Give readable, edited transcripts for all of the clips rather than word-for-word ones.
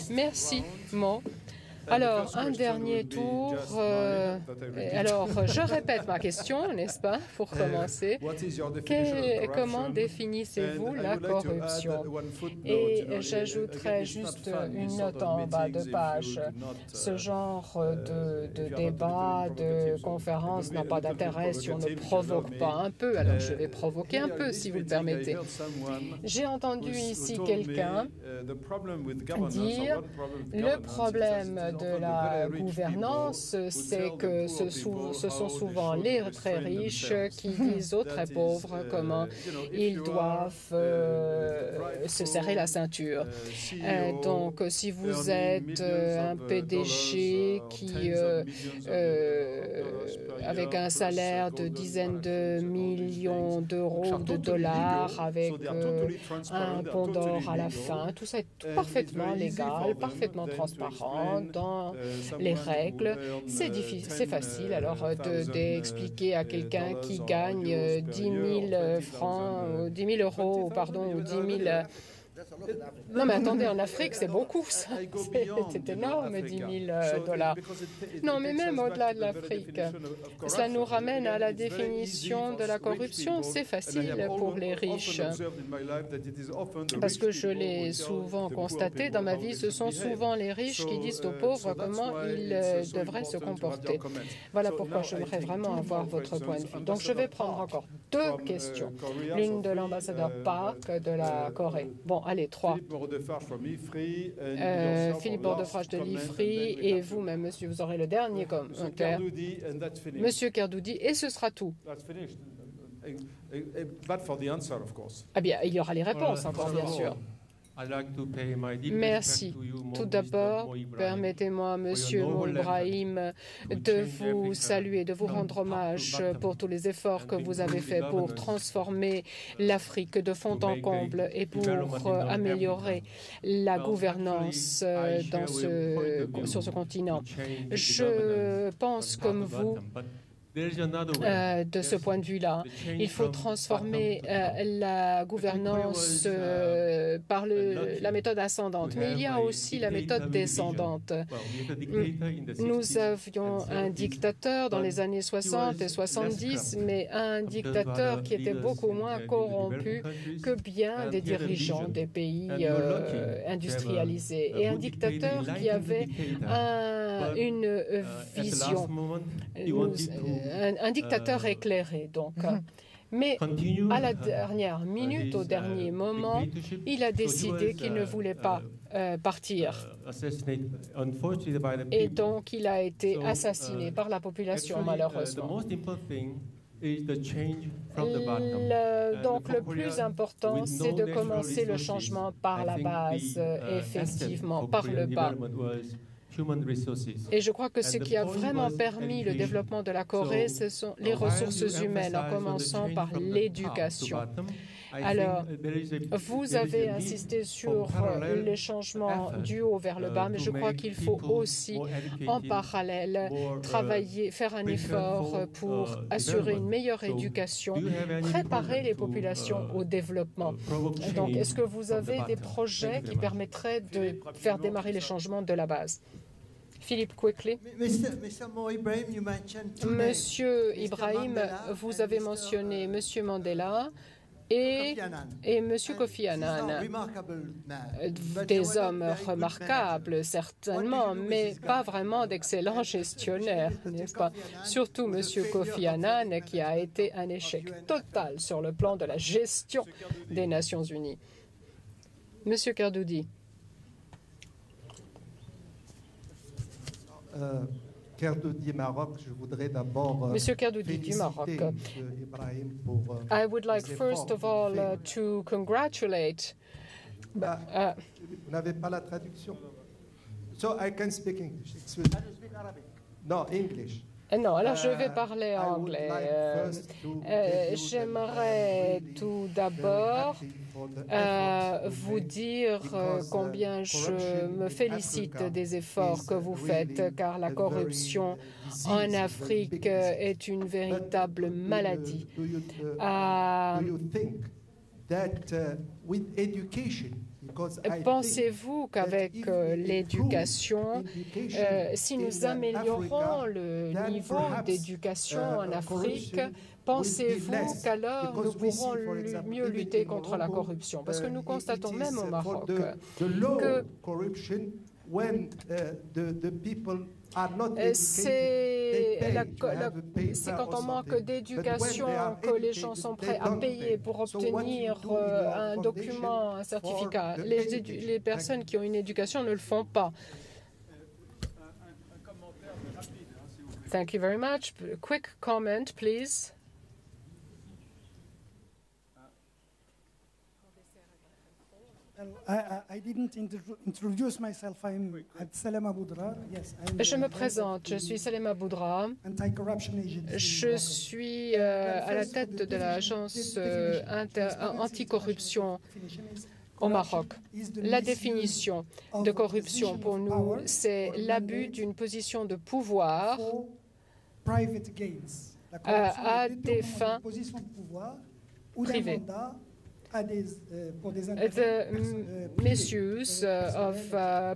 Merci, Mo. Alors, un dernier tour. Alors, je répète ma question, n'est-ce pas, pour commencer. Comment définissez-vous la corruption? Et j'ajouterai juste une note en bas de page. Ce genre de débat, de conférence n'a pas d'intérêt si on ne provoque pas un peu. Alors, je vais provoquer un peu, si vous le permettez. J'ai entendu ici quelqu'un dire le problème de la gouvernance, c'est que ce sont souvent les très riches qui disent aux très pauvres comment ils doivent se serrer la ceinture. Donc, si vous êtes un PDG qui, avec un salaire de dizaines de millions d'euros ou de dollars, avec un pont d'or à la fin, tout ça est parfaitement légal, parfaitement transparent dans les règles. C'est facile alors d'expliquer à quelqu'un qui gagne 10 000 francs, 10 000 euros, pardon, ou 10 000... Non, mais attendez, en Afrique, c'est beaucoup, ça. C'est énorme, 10 000 dollars. Non, mais même au-delà de l'Afrique, cela nous ramène à la définition de la corruption. C'est facile pour les riches. Parce que je l'ai souvent constaté dans ma vie, ce sont souvent les riches qui disent aux pauvres comment ils devraient se comporter. Voilà pourquoi j'aimerais vraiment avoir votre point de vue. Donc, je vais prendre encore deux questions. L'une de l'ambassadeur Park de la Corée. Bon, allez, trois. Philippe Bordefrache de l'IFRI et vous-même, monsieur, vous aurez le dernier commentaire. Monsieur Kerdoudi, et ce sera tout. Ah bien, il y aura les réponses encore, bien sûr. Merci. Tout d'abord, permettez-moi, Monsieur Ibrahim, de vous saluer, de vous rendre hommage pour tous les efforts que vous avez faits pour transformer l'Afrique de fond en comble et pour améliorer la gouvernance sur ce continent. Je pense comme vous. De ce point de vue-là. Il faut transformer la gouvernance par la méthode ascendante. Mais il y a aussi la méthode descendante. Nous avions un dictateur dans les années 60 et 70, mais un dictateur qui était beaucoup moins corrompu que bien des dirigeants des pays industrialisés. Et un dictateur qui avait une vision. Un dictateur éclairé, donc. Mais à la dernière minute, au dernier moment, il a décidé qu'il ne voulait pas partir. Et donc, il a été assassiné par la population, malheureusement. Donc, le plus important, c'est de commencer le changement par la base, effectivement, par le bas. Et je crois que ce qui a vraiment permis le développement de la Corée, ce sont les ressources humaines, en commençant par l'éducation. Alors, vous avez insisté sur les changements du haut vers le bas, mais je crois qu'il faut aussi, en parallèle, travailler, faire un effort pour assurer une meilleure éducation, préparer les populations au développement. Donc, est-ce que vous avez des projets qui permettraient de faire démarrer les changements de la base? Philippe, quickly. Monsieur Ibrahim, vous avez mentionné Monsieur Mandela et Monsieur Kofi Annan. Des hommes remarquables, certainement, mais pas vraiment d'excellents gestionnaires, n'est-ce pas? Surtout Monsieur Kofi Annan, qui a été un échec total sur le plan de la gestion des Nations Unies. Monsieur Kerdoudi. Maroc, je voudrais d'abord Monsieur Kerdoudi du Maroc. I would like first of all to congratulate. Vous n'avez pas la traduction. So I can speak English. Excuse me. No, English. Non, alors je vais parler anglais. J'aimerais tout d'abord vous dire combien je me félicite des efforts que vous faites, car la corruption en Afrique est une véritable maladie. Pensez-vous qu'avec l'éducation, si nous améliorons le niveau d'éducation en Afrique, pensez-vous qu'alors nous pourrons mieux lutter contre la corruption? Parce que nous constatons même au Maroc que c'est quand on manque d'éducation que les gens sont prêts à payer pour obtenir un document, un certificat. Les personnes qui ont une éducation ne le font pas. Thank you very much. Quick comment, please. I didn't introduce myself. I'm Salem Aboudrar. Yes, je me présente, je suis Salem Aboudrar. Je suis à la tête de l'agence anticorruption au Maroc. La définition de corruption pour nous, c'est l'abus d'une position de pouvoir à des fins privées. The misuse of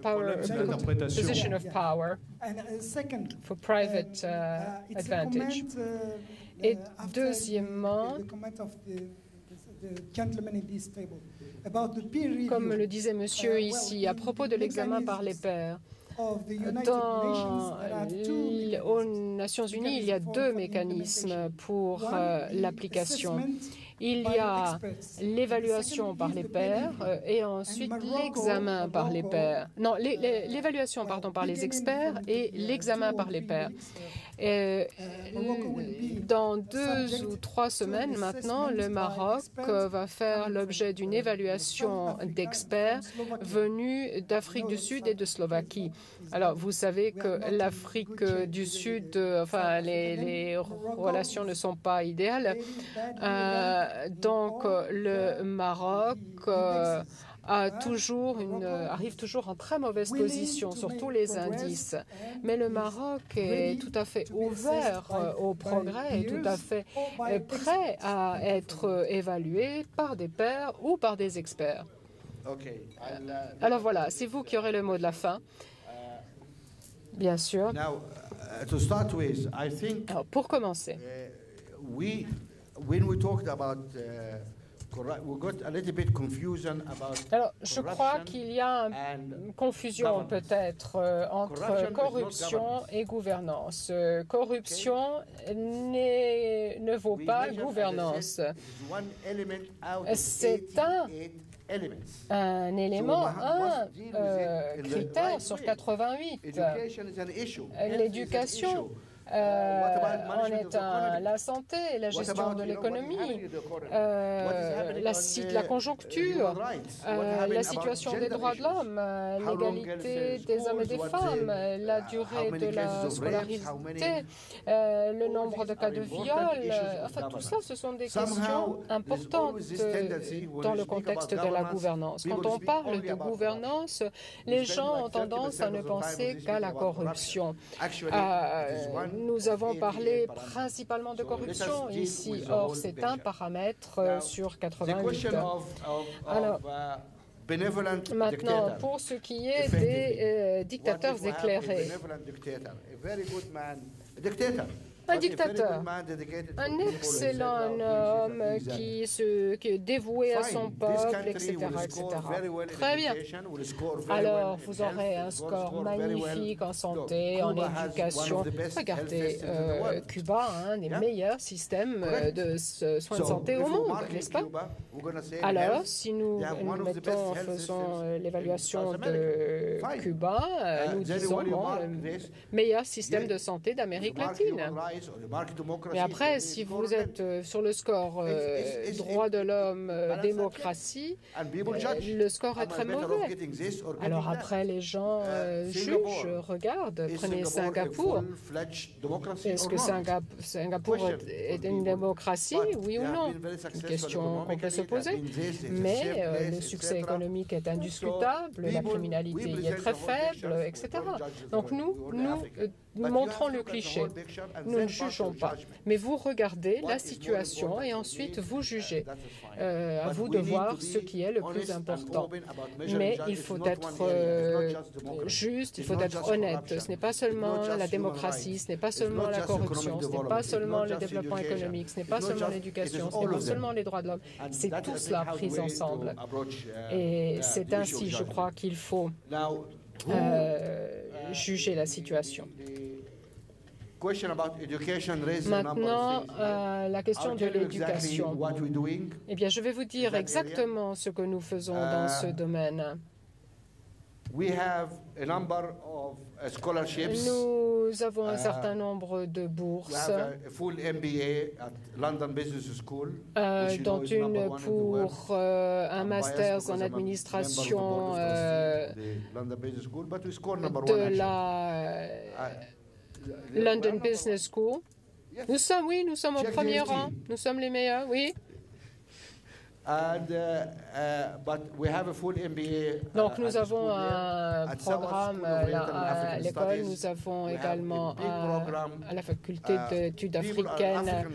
power, position of power for private advantage. Et deuxièmement, comme le disait monsieur ici, à propos de l'examen par les pairs, aux Nations Unies, il y a deux mécanismes pour l'application. Il y a l'évaluation par les pairs et ensuite l'examen par les pairs. Non, l'évaluation par les experts et l'examen par les pairs. Dans 2 ou 3 semaines maintenant, le Maroc va faire l'objet d'une évaluation d'experts venus d'Afrique du Sud et de Slovaquie. Alors, vous savez que l'Afrique du Sud, enfin, les relations ne sont pas idéales. Donc, le Maroc arrive toujours en très mauvaise position sur tous les indices. Mais le Maroc est tout à fait ouvert au progrès et tout à fait prêt à être évalué par des pairs ou par des experts. Alors voilà, c'est vous qui aurez le mot de la fin. Bien sûr. Alors, pour commencer, alors, je crois qu'il y a une confusion peut-être entre corruption et gouvernance. Corruption ne vaut pas gouvernance. C'est un élément, un critère sur 88. L'éducation en est la santé, la gestion de l'économie, la conjoncture, la situation des droits de l'homme, l'égalité des hommes et des femmes, la durée de la scolarité, le nombre de cas de viol. Enfin, tout ça, ce sont des questions importantes dans le contexte de la gouvernance. Quand on parle de gouvernance, les gens ont tendance à ne penser qu'à la corruption. Nous avons parlé principalement de corruption ici. Or, c'est un paramètre sur 88. Alors, maintenant, pour ce qui est des dictateurs éclairés. Un dictateur, un excellent homme qui est dévoué à son peuple, etc., etc. Très bien. Alors, vous aurez un score magnifique en santé, en éducation. Regardez, Cuba a un des meilleurs systèmes de soins de santé au monde, n'est-ce pas? Alors, si nous faisons l'évaluation de Cuba, nous disons, bon, le meilleur système de santé d'Amérique latine. Mais après, si vous êtes sur le score droits de l'homme, démocratie, le score est très mauvais. Alors après, les gens jugent, regardent. Prenez Singapour. Est-ce que Singapour est une démocratie, oui ou non? Une question qu'on peut se poser. Mais le succès économique est indiscutable, la criminalité y est très faible, etc. Donc nous montrons le cliché. Nous ne jugeons pas. Mais vous regardez la situation et ensuite vous jugez. À vous de voir ce qui est le plus important. Mais il faut être juste, il faut être honnête. Ce n'est pas seulement la démocratie, ce n'est pas seulement la corruption, ce n'est pas seulement le développement économique, ce n'est pas seulement l'éducation, ce n'est pas seulement les droits de l'homme. C'est tout cela pris ensemble. Et c'est ainsi, je crois, qu'il faut juger la situation. Maintenant, la question de l'éducation. Eh bien, je vais vous dire exactement ce que nous faisons dans ce domaine. Nous avons un certain nombre de bourses, dont une pour un master en administration de la London Business School. Nous sommes au premier rang. Nous sommes les meilleurs, oui. Donc nous avons un programme à l'école, nous avons également à la faculté d'études africaines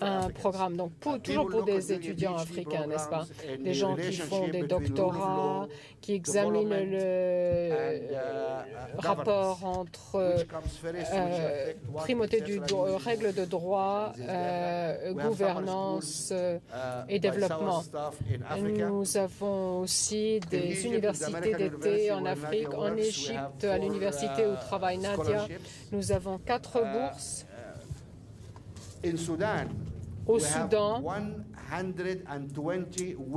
un programme, donc toujours pour des étudiants africains, n'est-ce pas? Des gens qui font des doctorats, qui examinent le rapport entre primauté du règles de droit, gouvernance et développement. Nous avons aussi des universités d'été en Afrique, en Égypte, à l'université où travaille Nadia. Nous avons 4 bourses. Au Soudan,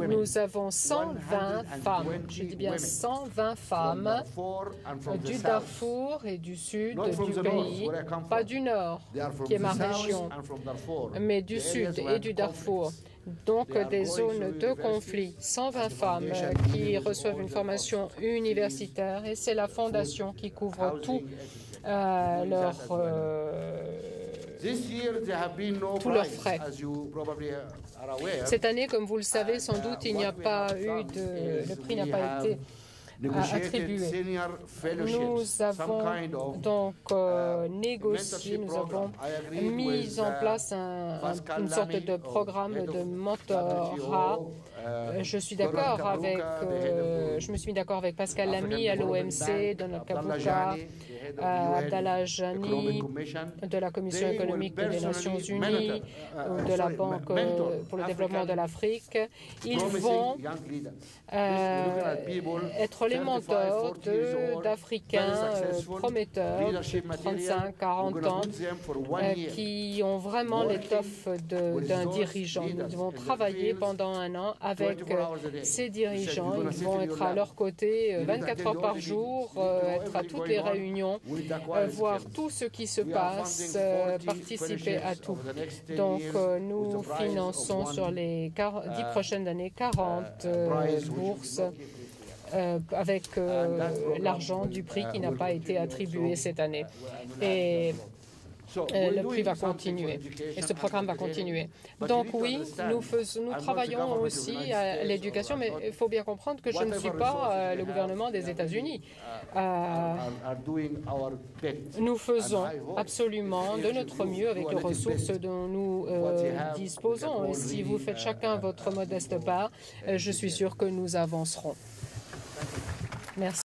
nous avons 120 femmes, je dis bien 120 femmes du Darfour et du sud du pays, pas du nord, qui est ma région, mais du sud et du Darfour. Donc des zones de conflit, 120 femmes qui reçoivent une formation universitaire et c'est la fondation qui couvre tous leurs frais. Cette année, comme vous le savez, sans doute, il n'y a pas eu le prix n'a pas été attribué. Nous avons donc négocié, nous avons mis en place une sorte de programme de mentorat. Je me suis mis d'accord avec Pascal Lamy à l'OMC, Donald Kabuka, Abdallah Jani de la Commission économique des Nations Unies, de la Banque pour le développement de l'Afrique. Ils vont être les mentors d'Africains prometteurs de 35-40 ans qui ont vraiment l'étoffe d'un dirigeant. Nous devons travailler pendant un an avec ces dirigeants. Ils vont être à leur côté 24 heures par jour, être à toutes les réunions, voir tout ce qui se passe, participer à tout. Donc, nous finançons sur les 10 prochaines années 40 bourses avec l'argent du prix qui n'a pas été attribué cette année. Et le prix va continuer et ce programme va continuer. Donc oui, nous travaillons aussi à l'éducation, mais il faut bien comprendre que je ne suis pas le gouvernement des États-Unis. Nous faisons absolument de notre mieux avec les ressources dont nous disposons. Et si vous faites chacun votre modeste part, je suis sûr que nous avancerons. Merci.